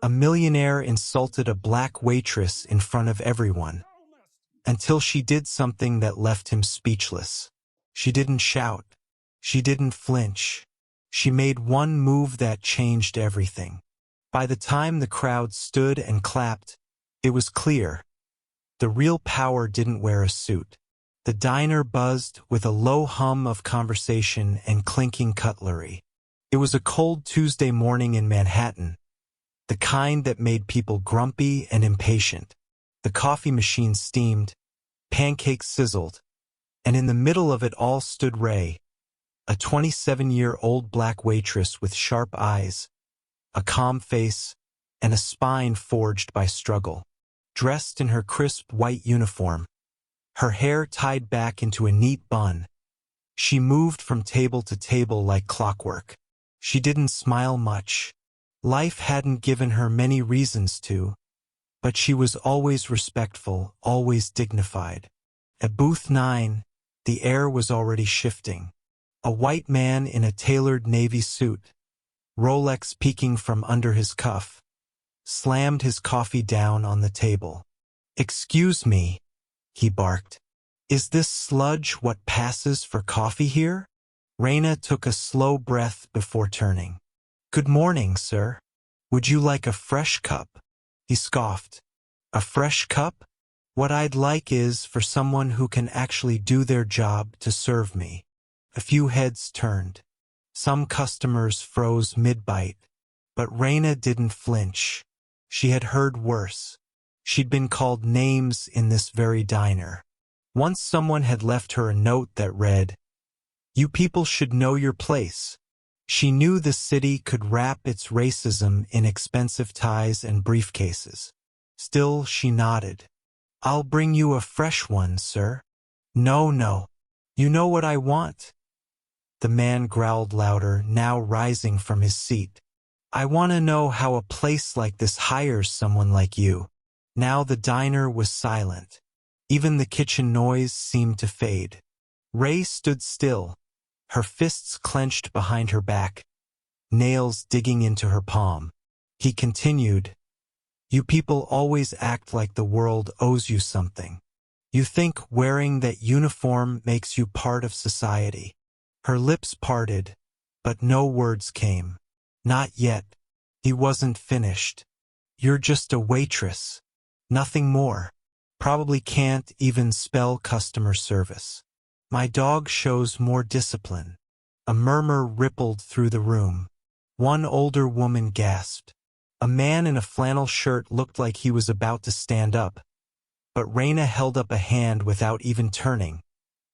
A millionaire insulted a black waitress in front of everyone, until she did something that left him speechless. She didn't shout. She didn't flinch. She made one move that changed everything. By the time the crowd stood and clapped, it was clear. The real power didn't wear a suit. The diner buzzed with a low hum of conversation and clinking cutlery. It was a cold Tuesday morning in Manhattan, the kind that made people grumpy and impatient. The coffee machine steamed, pancakes sizzled, and in the middle of it all stood Ray, a 27-year-old black waitress with sharp eyes, a calm face, and a spine forged by struggle. Dressed in her crisp white uniform, her hair tied back into a neat bun, she moved from table to table like clockwork. She didn't smile much. Life hadn't given her many reasons to, but she was always respectful, always dignified. At booth 9, the air was already shifting. A white man in a tailored navy suit, Rolex peeking from under his cuff, slammed his coffee down on the table. "Excuse me," he barked. "Is this sludge what passes for coffee here?" Raina took a slow breath before turning. "Good morning, sir. Would you like a fresh cup?" He scoffed. "A fresh cup? What I'd like is for someone who can actually do their job to serve me." A few heads turned. Some customers froze mid-bite, but Raina didn't flinch. She had heard worse. She'd been called names in this very diner. Once someone had left her a note that read, "You people should know your place." She knew the city could wrap its racism in expensive ties and briefcases. Still, she nodded. "I'll bring you a fresh one, sir." No. You know what I want." The man growled louder, now rising from his seat. "I want to know how a place like this hires someone like you." Now the diner was silent. Even the kitchen noise seemed to fade. Ray stood still, her fists clenched behind her back, nails digging into her palm. He continued, "You people always act like the world owes you something. You think wearing that uniform makes you part of society." Her lips parted, but no words came. "Not yet." He wasn't finished. "You're just a waitress. Nothing more. Probably can't even spell customer service." "My dog shows more discipline." A murmur rippled through the room. One older woman gasped. A man in a flannel shirt looked like he was about to stand up, but Raina held up a hand without even turning.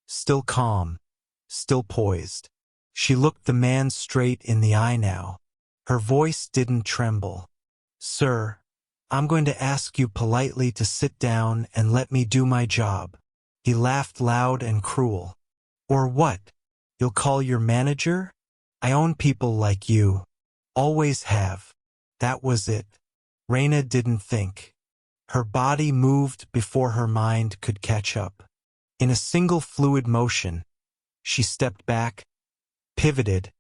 Still calm, still poised. She looked the man straight in the eye now. Her voice didn't tremble. "Sir, I'm going to ask you politely to sit down and let me do my job." He laughed loud and cruel. "Or what? You'll call your manager? I own people like you. Always have." That was it. Raina didn't think. Her body moved before her mind could catch up. In a single fluid motion, she stepped back, pivoted,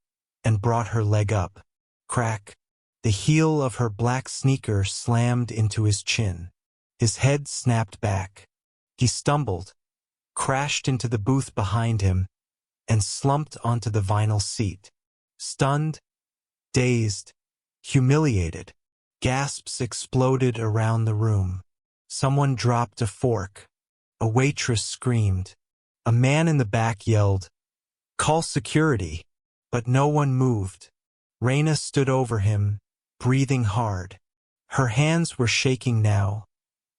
and brought her leg up. Crack. The heel of her black sneaker slammed into his chin. His head snapped back. He stumbled, crashed into the booth behind him, and slumped onto the vinyl seat. Stunned, dazed, humiliated, gasps exploded around the room. Someone dropped a fork. A waitress screamed. A man in the back yelled, "Call security!" But no one moved. Raina stood over him, breathing hard. Her hands were shaking now,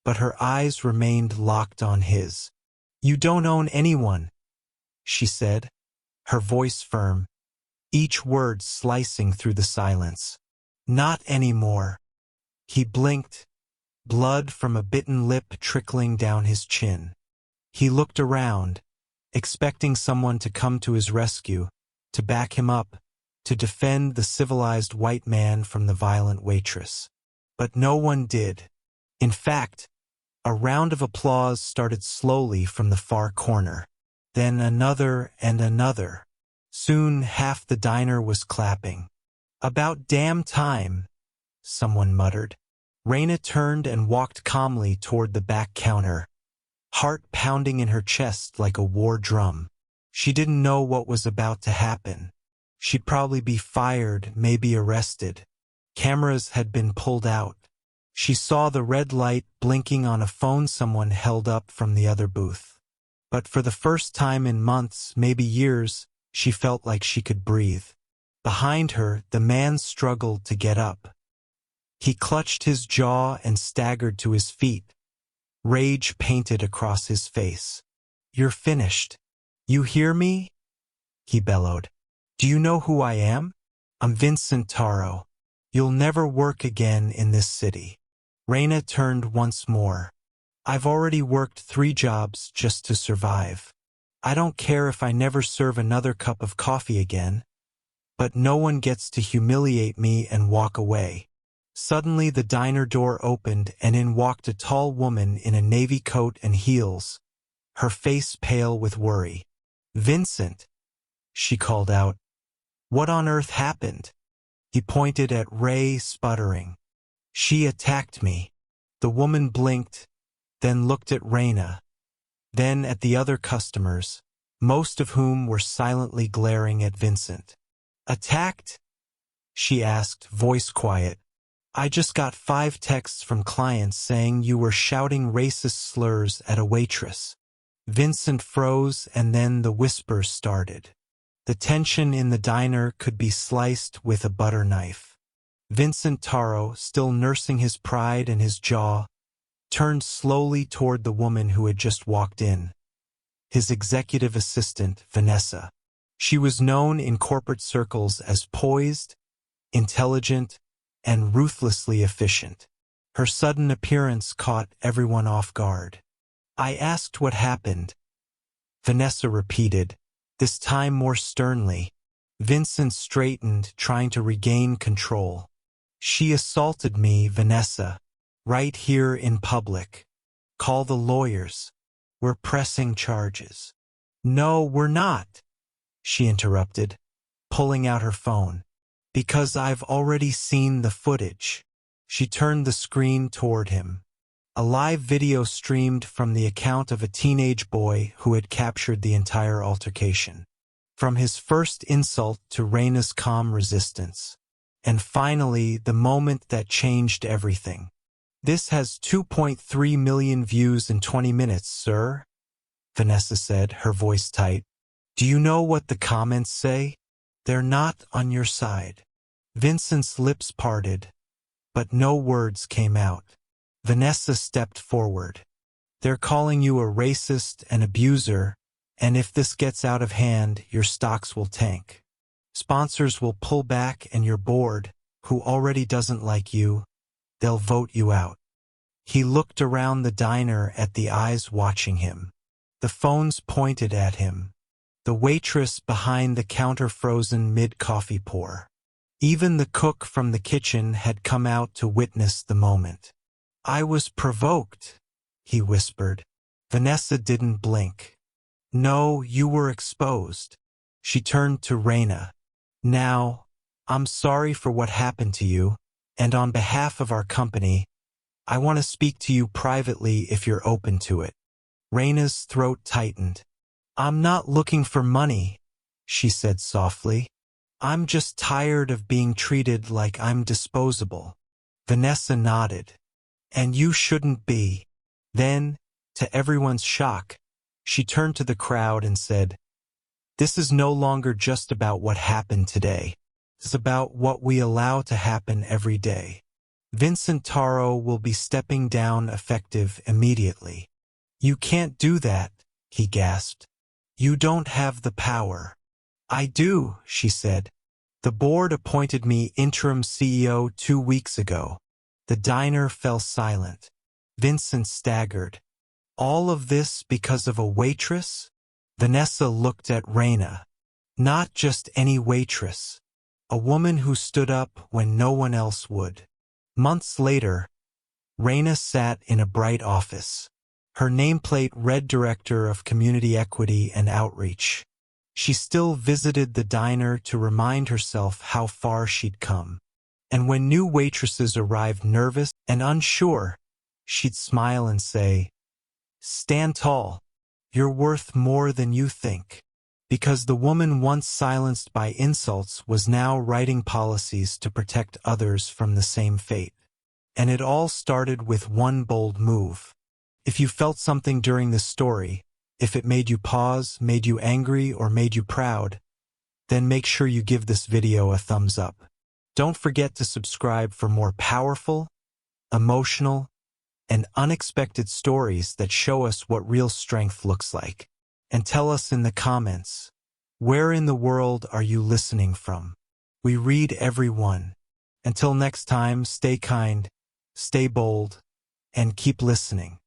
but her eyes remained locked on his. "You don't own anyone," she said, her voice firm, each word slicing through the silence. "Not anymore." He blinked, blood from a bitten lip trickling down his chin. He looked around, expecting someone to come to his rescue, to back him up, to defend the civilized white man from the violent waitress. But no one did. In fact, a round of applause started slowly from the far corner. Then another and another. Soon half the diner was clapping. "About damn time," someone muttered. Raina turned and walked calmly toward the back counter, heart pounding in her chest like a war drum. She didn't know what was about to happen. She'd probably be fired, maybe arrested. Cameras had been pulled out. She saw the red light blinking on a phone someone held up from the other booth. But for the first time in months, maybe years, she felt like she could breathe. Behind her, the man struggled to get up. He clutched his jaw and staggered to his feet, rage painted across his face. "You're finished. You hear me?" he bellowed. "Do you know who I am? I'm Vincent Taro. You'll never work again in this city." Raina turned once more. "I've already worked 3 jobs just to survive. I don't care if I never serve another cup of coffee again. But no one gets to humiliate me and walk away." Suddenly the diner door opened and in walked a tall woman in a navy coat and heels, her face pale with worry. "Vincent," she called out. "What on earth happened?" He pointed at Ray, sputtering. "She attacked me." The woman blinked, then looked at Raina, then at the other customers, most of whom were silently glaring at Vincent. "Attacked?" she asked, voice quiet. "I just got 5 texts from clients saying you were shouting racist slurs at a waitress." Vincent froze and then the whispers started. The tension in the diner could be sliced with a butter knife. Vincent Taro, still nursing his pride and his jaw, turned slowly toward the woman who had just walked in. His executive assistant, Vanessa. She was known in corporate circles as poised, intelligent, and ruthlessly efficient. Her sudden appearance caught everyone off guard. "I asked what happened," Vanessa repeated, this time more sternly. Vincent straightened, trying to regain control. "She assaulted me, Vanessa. Right here in public. Call the lawyers. We're pressing charges." "No, we're not," she interrupted, pulling out her phone. "Because I've already seen the footage." She turned the screen toward him. A live video streamed from the account of a teenage boy who had captured the entire altercation. From his first insult to Raina's calm resistance. And finally, the moment that changed everything. "This has 2.3 million views in 20 minutes, sir," Vanessa said, her voice tight. "Do you know what the comments say? They're not on your side." Vincent's lips parted, but no words came out. Vanessa stepped forward. "They're calling you a racist and abuser, and if this gets out of hand, your stocks will tank. Sponsors will pull back and your board, who already doesn't like you, they'll vote you out." He looked around the diner at the eyes watching him. The phones pointed at him. The waitress behind the counter frozen mid-coffee pour. Even the cook from the kitchen had come out to witness the moment. "I was provoked," he whispered. Vanessa didn't blink. "No, you were exposed." She turned to Raina. "Now, I'm sorry for what happened to you, and on behalf of our company, I want to speak to you privately if you're open to it." Raina's throat tightened. "I'm not looking for money," she said softly. "I'm just tired of being treated like I'm disposable." Vanessa nodded. "And you shouldn't be." Then, to everyone's shock, she turned to the crowd and said, "This is no longer just about what happened today. It's about what we allow to happen every day. Vincent Taro will be stepping down effective immediately." "You can't do that," he gasped. "You don't have the power." "I do," she said. "The board appointed me interim CEO 2 weeks ago." The diner fell silent. Vincent staggered. "All of this because of a waitress?" Vanessa looked at Raina. "Not just any waitress. A woman who stood up when no one else would." Months later, Raina sat in a bright office. Her nameplate read Director of Community Equity and Outreach. She still visited the diner to remind herself how far she'd come. And when new waitresses arrived nervous and unsure, she'd smile and say, "Stand tall. You're worth more than you think." Because the woman once silenced by insults was now writing policies to protect others from the same fate. And it all started with one bold move. If you felt something during this story, if it made you pause, made you angry, or made you proud, then make sure you give this video a thumbs up. Don't forget to subscribe for more powerful, emotional, and unexpected stories that show us what real strength looks like. And tell us in the comments, where in the world are you listening from? We read every one. Until next time, stay kind, stay bold, and keep listening.